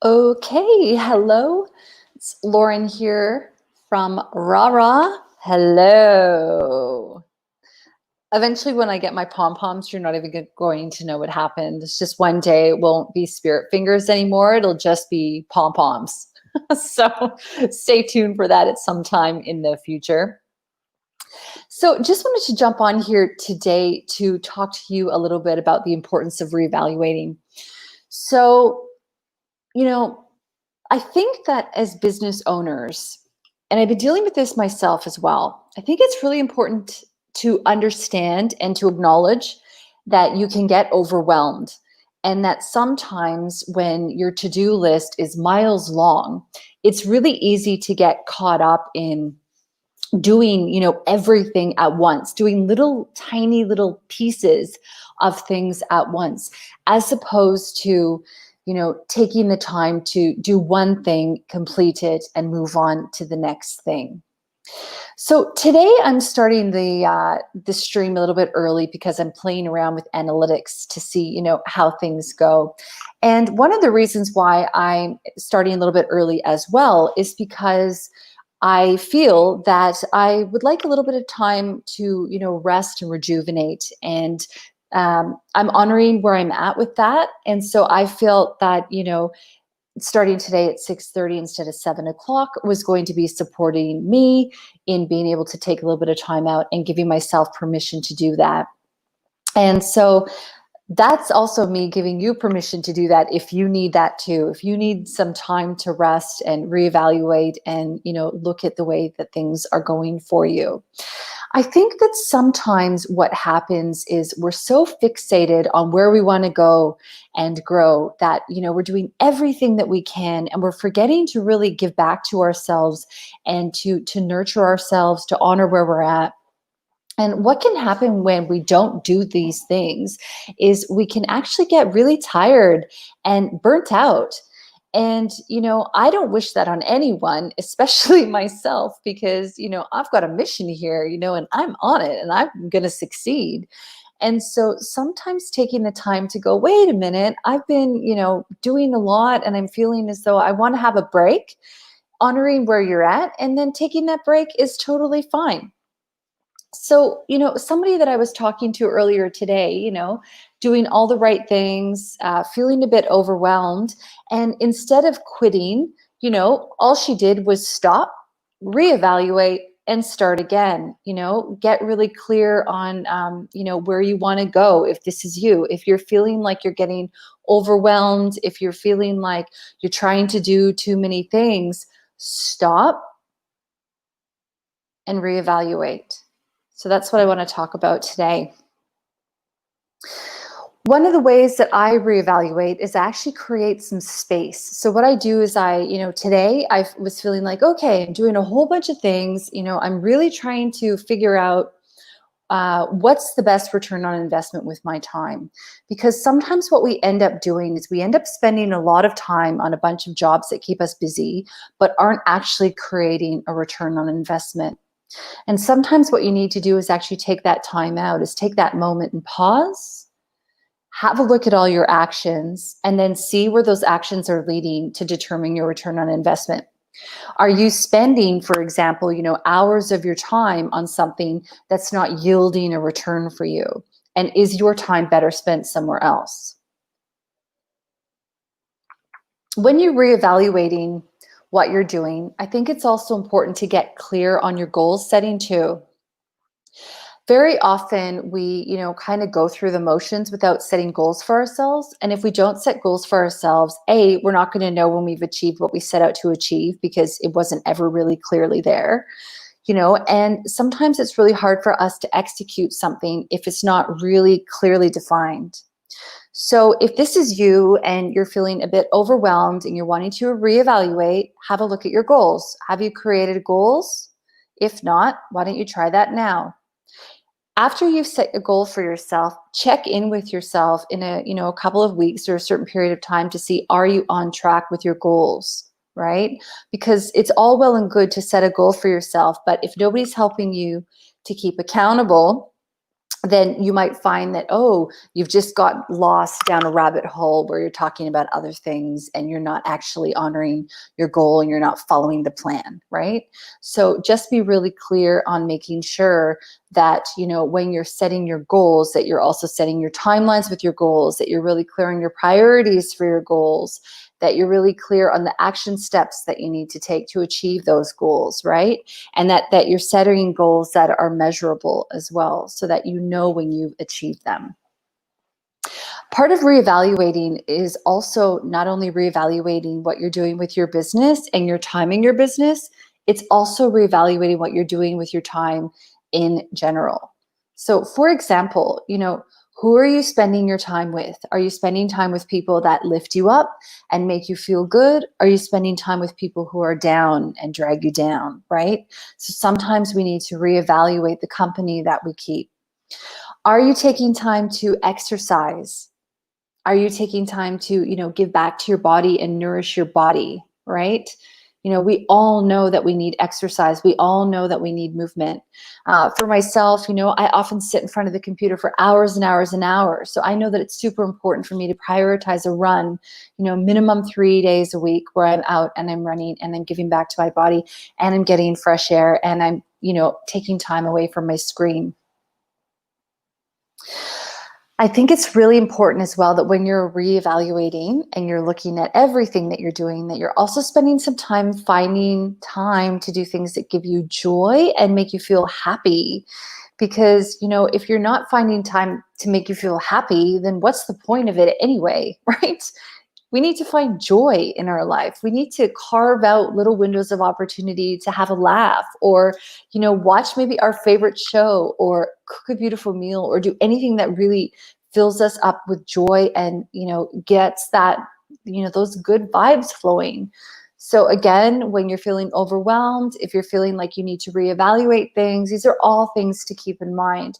Okay, hello. It's Lauren here from Rara. Hello. Eventually, when I get my pom-poms, you're not even going to know what happened. It's just one day it won't be spirit fingers anymore. It'll just be pom-poms. So stay tuned for that at some time in the future. So just wanted to jump on here today to talk to you a little bit about the importance of reevaluating. So, you know, I think that as business owners, and I've been dealing with this myself as well, I think it's really important to understand and to acknowledge that you can get overwhelmed and that sometimes when your to-do list is miles long, it's really easy to get caught up in doing, everything at once, doing little tiny little pieces of things at once, as opposed to, taking the time to do one thing, complete it, and move on to the next thing. So today I'm starting the stream a little bit early because I'm playing around with analytics to see, how things go. And one of the reasons why I'm starting a little bit early as well is because I feel that I would like a little bit of time to, rest and rejuvenate. And I'm honoring where I'm at with that. And so I felt that, starting today at 6:30 instead of 7 o'clock was going to be supporting me in being able to take a little bit of time out and giving myself permission to do that. And so that's also me giving you permission to do that if you need that too. If you need some time to rest and reevaluate and, look at the way that things are going for you. I think that sometimes what happens is we're so fixated on where we want to go and grow that, we're doing everything that we can and we're forgetting to really give back to ourselves and to nurture ourselves, to honor where we're at. And what can happen when we don't do these things is we can actually get really tired and burnt out. And, I don't wish that on anyone, especially myself, because, I've got a mission here, and I'm on it and I'm going to succeed. And so sometimes taking the time to go, wait a minute, I've been, doing a lot and I'm feeling as though I want to have a break, honoring where you're at, and then taking that break is totally fine. So, somebody that I was talking to earlier today, doing all the right things, feeling a bit overwhelmed. And instead of quitting, all she did was stop, reevaluate, and start again. Get really clear on, where you want to go. If this is you, if you're feeling like you're getting overwhelmed, if you're feeling like you're trying to do too many things, stop and reevaluate. So that's what I want to talk about today. One of the ways that I reevaluate is actually create some space. So what I do is today I was feeling like, okay, I'm doing a whole bunch of things. I'm really trying to figure out what's the best return on investment with my time. Because sometimes what we end up doing is we end up spending a lot of time on a bunch of jobs that keep us busy, but aren't actually creating a return on investment. And sometimes what you need to do is actually take that time out, is take that moment and pause, have a look at all your actions, and then see where those actions are leading to determine your return on investment. Are you spending, for example, hours of your time on something that's not yielding a return for you? And is your time better spent somewhere else? When you're reevaluating what you're doing, I think it's also important to get clear on your goal setting too. Very often we, kind of go through the motions without setting goals for ourselves. And if we don't set goals for ourselves, we're not going to know when we've achieved what we set out to achieve because it wasn't ever really clearly there. And sometimes it's really hard for us to execute something if it's not really clearly defined. So if this is you and you're feeling a bit overwhelmed and you're wanting to reevaluate, have a look at your goals. Have you created goals? If not, why don't you try that now? After you've set a goal for yourself, check in with yourself in a couple of weeks or a certain period of time to see, are you on track with your goals, right? Because it's all well and good to set a goal for yourself, but if nobody's helping you to keep accountable, then you might find that, oh, you've just got lost down a rabbit hole where you're talking about other things and you're not actually honoring your goal and you're not following the plan, right? So just be really clear on making sure that, when you're setting your goals, that you're also setting your timelines with your goals, that you're really clear on your priorities for your goals, that you're really clear on the action steps that you need to take to achieve those goals, right? And that you're setting goals that are measurable as well, so that you know when you've achieved them. Part of reevaluating is also not only reevaluating what you're doing with your business and your time in your business, it's also reevaluating what you're doing with your time in general. So for example, who are you spending your time with? Are you spending time with people that lift you up and make you feel good? Are you spending time with people who are down and drag you down, right? So sometimes we need to reevaluate the company that we keep. Are you taking time to exercise? Are you taking time to, give back to your body and nourish your body, right? We all know that we need exercise. We all know that we need movement. For myself, I often sit in front of the computer for hours and hours and hours. So I know that it's super important for me to prioritize a run, minimum 3 days a week where I'm out and I'm running and I'm giving back to my body and I'm getting fresh air and I'm, taking time away from my screen. I think it's really important as well that when you're reevaluating and you're looking at everything that you're doing, that you're also spending some time finding time to do things that give you joy and make you feel happy. Because, if you're not finding time to make you feel happy, then what's the point of it anyway, right? We need to find joy in our life. We need to carve out little windows of opportunity to have a laugh or, watch maybe our favorite show or cook a beautiful meal or do anything that really fills us up with joy and, gets that, those good vibes flowing. So again, when you're feeling overwhelmed, if you're feeling like you need to reevaluate things, these are all things to keep in mind.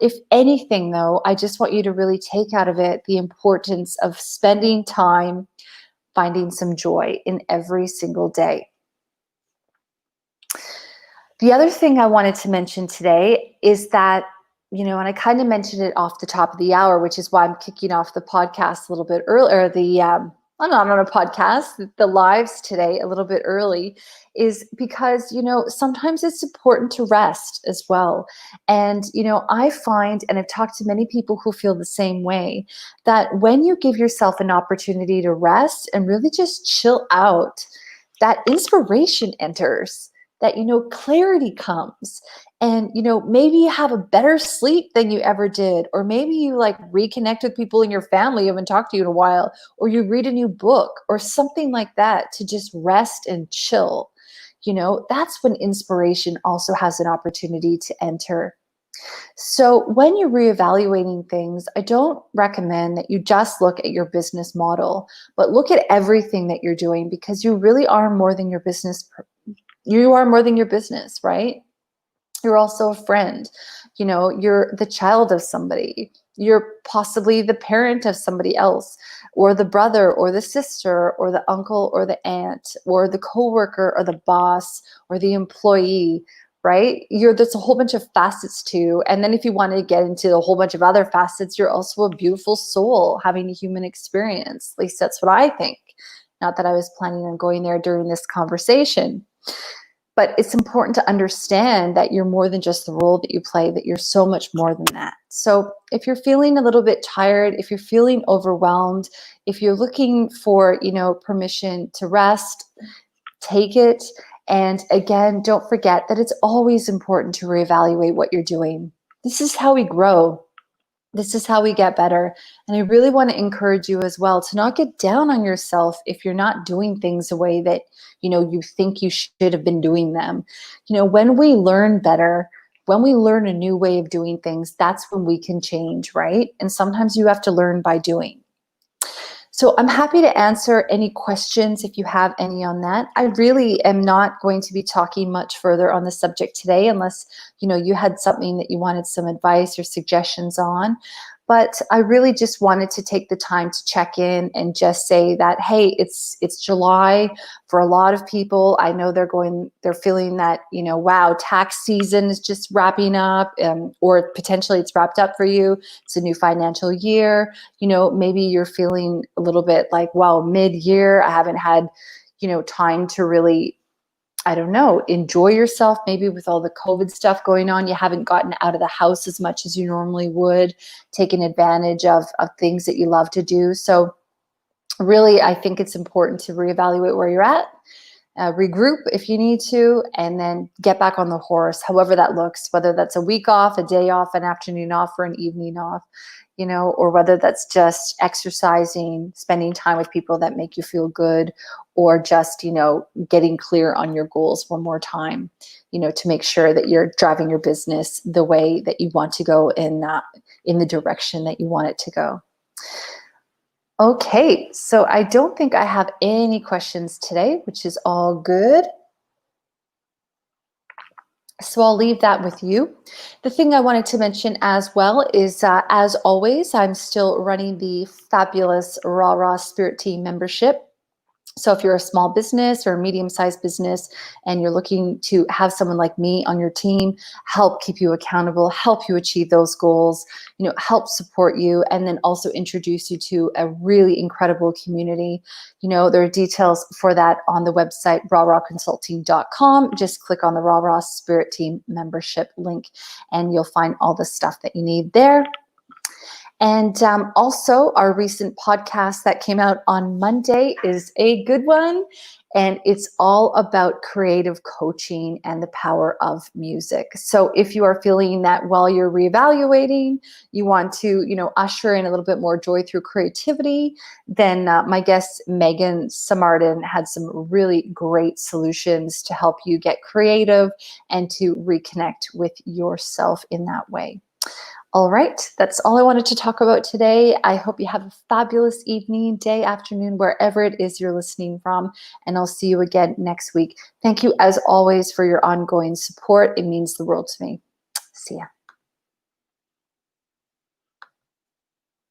If anything, though, I just want you to really take out of it the importance of spending time finding some joy in every single day. The other thing I wanted to mention today is that, and I kind of mentioned it off the top of the hour, which is why I'm kicking off the podcast a little bit earlier, I'm not on a podcast, the lives today a little bit early, is because, sometimes it's important to rest as well. And, I find, and I've talked to many people who feel the same way, that when you give yourself an opportunity to rest and really just chill out, that inspiration enters, that, clarity comes. And, maybe you have a better sleep than you ever did, or maybe you reconnect with people in your family you haven't talked to you in a while, or you read a new book or something like that to just rest and chill. That's when inspiration also has an opportunity to enter. So when you're reevaluating things, I don't recommend that you just look at your business model, but look at everything that you're doing, because you really are more than your business. You are more than your business, right? You're also a friend. You're the child of somebody. You're possibly the parent of somebody else, or the brother or the sister or the uncle or the aunt or the coworker or the boss or the employee, right? There's a whole bunch of facets too. And then if you want to get into a whole bunch of other facets, you're also a beautiful soul having a human experience. At least that's what I think. Not that I was planning on going there during this conversation. But it's important to understand that you're more than just the role that you play, that you're so much more than that. So if you're feeling a little bit tired, if you're feeling overwhelmed, if you're looking for, permission to rest, take it. And again, don't forget that it's always important to reevaluate what you're doing. This is how we grow. This is how we get better. And I really want to encourage you as well to not get down on yourself if you're not doing things the way that, you think you should have been doing them. When we learn better, when we learn a new way of doing things, that's when we can change, right? And sometimes you have to learn by doing. So I'm happy to answer any questions if you have any on that. I really am not going to be talking much further on the subject today unless, you had something that you wanted some advice or suggestions on. But I really just wanted to take the time to check in and just say that, hey, it's July. For a lot of people, I know they're feeling that, wow, tax season is just wrapping up, or potentially it's wrapped up for you. It's a new financial year. Maybe you're feeling a little bit like, wow, mid-year, I haven't had, time to really, I don't know, enjoy yourself. Maybe with all the COVID stuff going on, you haven't gotten out of the house as much as you normally would, taken advantage of things that you love to do. So really, I think it's important to reevaluate where you're at, regroup if you need to, and then get back on the horse, however that looks, whether that's a week off, a day off, an afternoon off, or an evening off, or whether that's just exercising, spending time with people that make you feel good, or just, getting clear on your goals one more time, to make sure that you're driving your business the way that you want to go, in the direction that you want it to go. Okay, so I don't think I have any questions today, which is all good. So I'll leave that with you. The thing I wanted to mention as well is, as always, I'm still running the fabulous Raw Spirit Team membership. So if you're a small business or a medium-sized business and you're looking to have someone like me on your team help keep you accountable, help you achieve those goals, help support you, and then also introduce you to a really incredible community, there are details for that on the website, rawconsulting.com. Just click on the Raw Spirit Team membership link and you'll find all the stuff that you need there. And also, our recent podcast that came out on Monday is a good one. And it's all about creative coaching and the power of music. So if you are feeling that while you're reevaluating, you want to, usher in a little bit more joy through creativity, then my guest, Megan Samardin, had some really great solutions to help you get creative and to reconnect with yourself in that way. All right, that's all I wanted to talk about today. I hope you have a fabulous evening, day, afternoon, wherever it is you're listening from, and I'll see you again next week. Thank you, as always, for your ongoing support. It means the world to me. See ya.